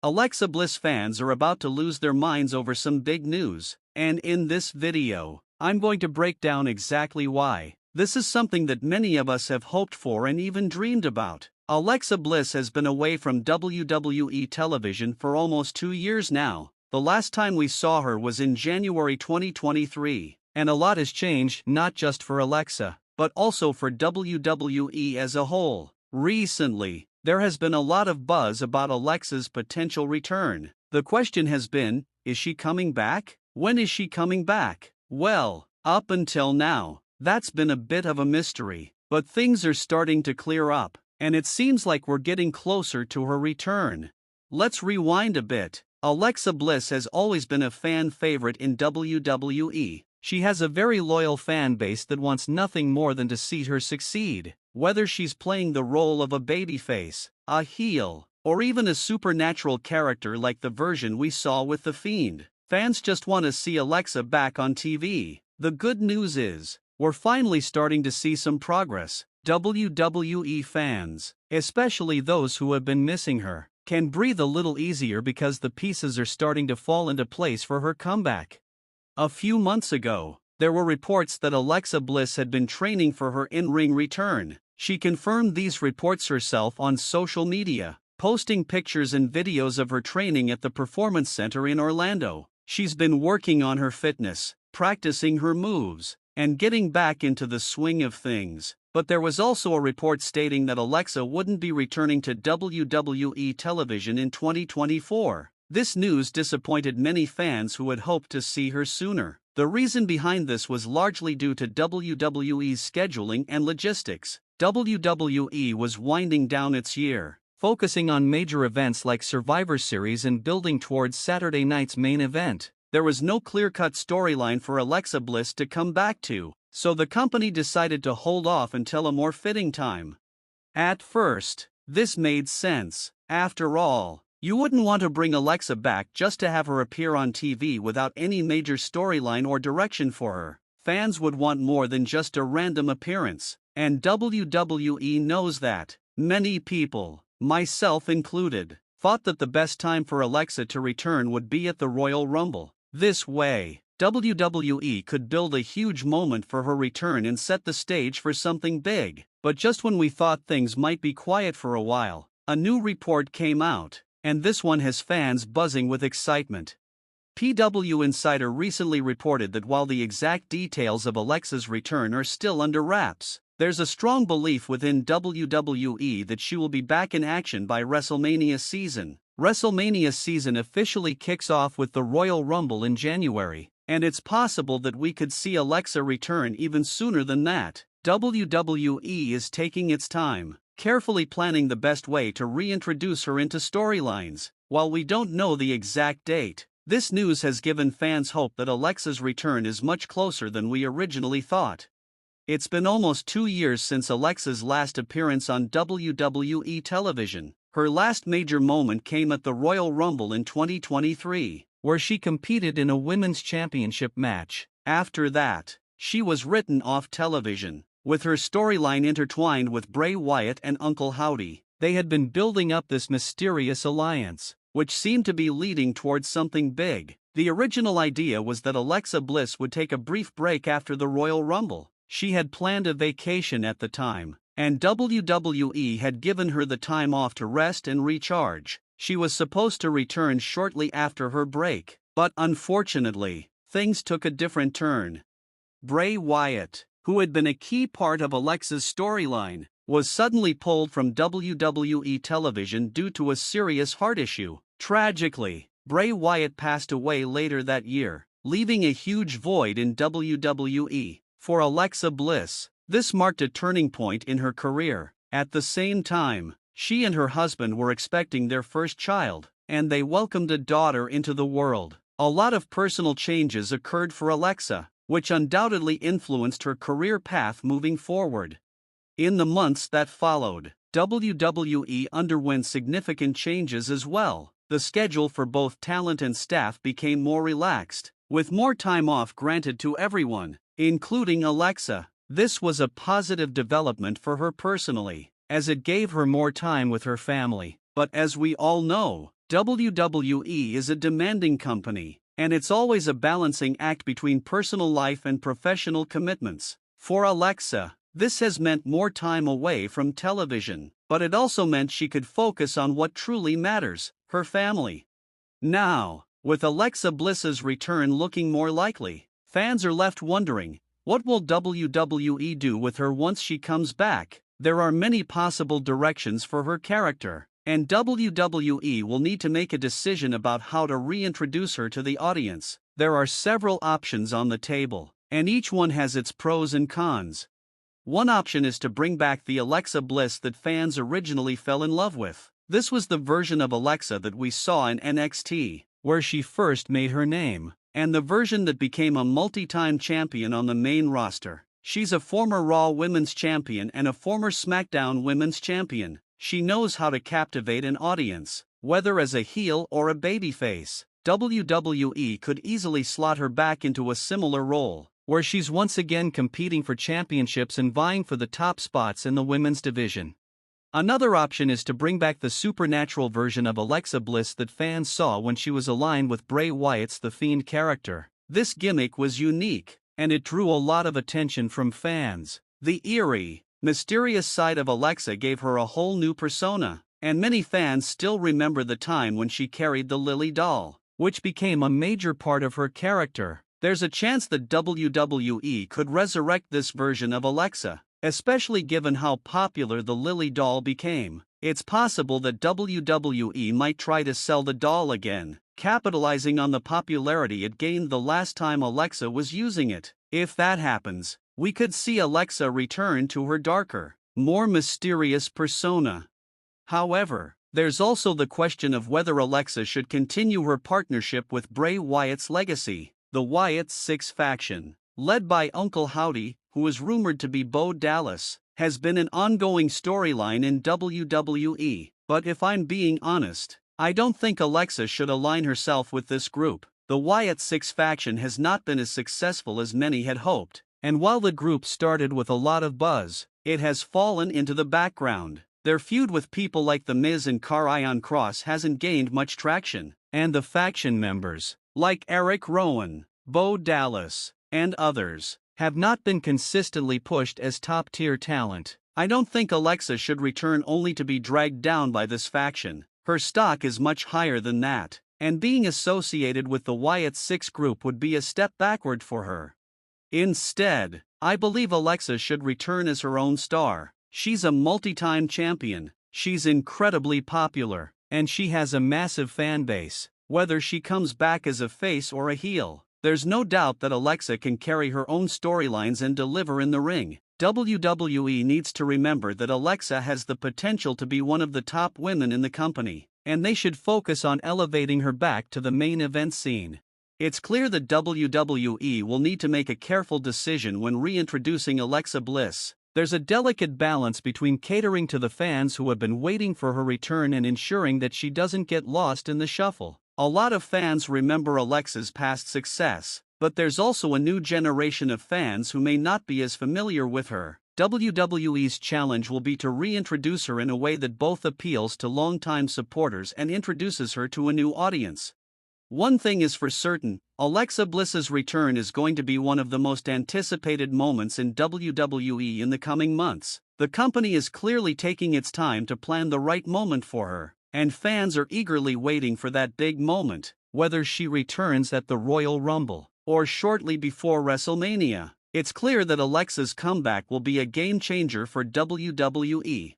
Alexa Bliss fans are about to lose their minds over some big news, and in this video, I'm going to break down exactly why. This is something that many of us have hoped for and even dreamed about. Alexa Bliss has been away from WWE television for almost 2 years now. The last time we saw her was in January 2023, and a lot has changed, not just for Alexa, but also for WWE as a whole. Recently, there has been a lot of buzz about Alexa's potential return. The question has been, is she coming back? When is she coming back? Well, up until now, that's been a bit of a mystery, but things are starting to clear up, and it seems like we're getting closer to her return. Let's rewind a bit. Alexa Bliss has always been a fan favorite in WWE. She has a very loyal fan base that wants nothing more than to see her succeed. Whether she's playing the role of a babyface, a heel, or even a supernatural character like the version we saw with The Fiend, fans just want to see Alexa back on TV. The good news is, we're finally starting to see some progress. WWE fans, especially those who have been missing her, can breathe a little easier because the pieces are starting to fall into place for her comeback. A few months ago, there were reports that Alexa Bliss had been training for her in-ring return. She confirmed these reports herself on social media, posting pictures and videos of her training at the Performance Center in Orlando. She's been working on her fitness, practicing her moves, and getting back into the swing of things. But there was also a report stating that Alexa wouldn't be returning to WWE television in 2024. This news disappointed many fans who had hoped to see her sooner. The reason behind this was largely due to WWE's scheduling and logistics. WWE was winding down its year, focusing on major events like Survivor Series and building towards Saturday night's main event. There was no clear-cut storyline for Alexa Bliss to come back to, so the company decided to hold off until a more fitting time. At first, this made sense. After all, you wouldn't want to bring Alexa back just to have her appear on TV without any major storyline or direction for her. Fans would want more than just a random appearance, and WWE knows that. Many people, myself included, thought that the best time for Alexa to return would be at the Royal Rumble. This way, WWE could build a huge moment for her return and set the stage for something big. But just when we thought things might be quiet for a while, a new report came out, and this one has fans buzzing with excitement. PW Insider recently reported that while the exact details of Alexa's return are still under wraps, there's a strong belief within WWE that she will be back in action by WrestleMania season. WrestleMania season officially kicks off with the Royal Rumble in January, and it's possible that we could see Alexa return even sooner than that. WWE is taking its time, carefully planning the best way to reintroduce her into storylines. While we don't know the exact date, this news has given fans hope that Alexa's return is much closer than we originally thought. It's been almost 2 years since Alexa's last appearance on WWE television. Her last major moment came at the Royal Rumble in 2023, where she competed in a women's championship match. After that, she was written off television. With her storyline intertwined with Bray Wyatt and Uncle Howdy, they had been building up this mysterious alliance, which seemed to be leading towards something big. The original idea was that Alexa Bliss would take a brief break after the Royal Rumble. She had planned a vacation at the time, and WWE had given her the time off to rest and recharge. She was supposed to return shortly after her break, but unfortunately, things took a different turn. Bray Wyatt, who had been a key part of Alexa's storyline, was suddenly pulled from WWE television due to a serious heart issue. Tragically, Bray Wyatt passed away later that year, leaving a huge void in WWE. For Alexa Bliss, this marked a turning point in her career. At the same time, she and her husband were expecting their first child, and they welcomed a daughter into the world. A lot of personal changes occurred for Alexa, which undoubtedly influenced her career path moving forward. In the months that followed, WWE underwent significant changes as well. The schedule for both talent and staff became more relaxed, with more time off granted to everyone, including Alexa. This was a positive development for her personally, as it gave her more time with her family. But as we all know, WWE is a demanding company, and it's always a balancing act between personal life and professional commitments. For Alexa, this has meant more time away from television, but it also meant she could focus on what truly matters, her family. Now, with Alexa Bliss's return looking more likely, fans are left wondering, what will WWE do with her once she comes back? There are many possible directions for her character, and WWE will need to make a decision about how to reintroduce her to the audience. There are several options on the table, and each one has its pros and cons. One option is to bring back the Alexa Bliss that fans originally fell in love with. This was the version of Alexa that we saw in NXT, where she first made her name, and the version that became a multi-time champion on the main roster. She's a former Raw Women's Champion and a former SmackDown Women's Champion. She knows how to captivate an audience, whether as a heel or a babyface. WWE could easily slot her back into a similar role, where she's once again competing for championships and vying for the top spots in the women's division. Another option is to bring back the supernatural version of Alexa Bliss that fans saw when she was aligned with Bray Wyatt's The Fiend character. This gimmick was unique, and it drew a lot of attention from fans. The eerie, mysterious side of Alexa gave her a whole new persona, and many fans still remember the time when she carried the Lily doll, which became a major part of her character. There's a chance that WWE could resurrect this version of Alexa, especially given how popular the Lily doll became. It's possible that WWE might try to sell the doll again, capitalizing on the popularity it gained the last time Alexa was using it. If that happens, we could see Alexa return to her darker, more mysterious persona. However, there's also the question of whether Alexa should continue her partnership with Bray Wyatt's legacy. The Wyatt Six faction, led by Uncle Howdy, who is rumored to be Bo Dallas, has been an ongoing storyline in WWE. But if I'm being honest, I don't think Alexa should align herself with this group. The Wyatt Six faction has not been as successful as many had hoped, and while the group started with a lot of buzz, it has fallen into the background. Their feud with people like The Miz and Karrion Kross hasn't gained much traction, and the faction members, like Eric Rowan, Bo Dallas, and others, have not been consistently pushed as top-tier talent. I don't think Alexa should return only to be dragged down by this faction. Her stock is much higher than that, and being associated with the Wyatt Six group would be a step backward for her. Instead, I believe Alexa should return as her own star. She's a multi-time champion, she's incredibly popular, and she has a massive fan base. Whether she comes back as a face or a heel, there's no doubt that Alexa can carry her own storylines and deliver in the ring. WWE needs to remember that Alexa has the potential to be one of the top women in the company, and they should focus on elevating her back to the main event scene. It's clear that WWE will need to make a careful decision when reintroducing Alexa Bliss. There's a delicate balance between catering to the fans who have been waiting for her return and ensuring that she doesn't get lost in the shuffle. A lot of fans remember Alexa's past success, but there's also a new generation of fans who may not be as familiar with her. WWE's challenge will be to reintroduce her in a way that both appeals to longtime supporters and introduces her to a new audience. One thing is for certain, Alexa Bliss's return is going to be one of the most anticipated moments in WWE in the coming months. The company is clearly taking its time to plan the right moment for her, and fans are eagerly waiting for that big moment, whether she returns at the Royal Rumble or shortly before WrestleMania. It's clear that Alexa's comeback will be a game changer for WWE.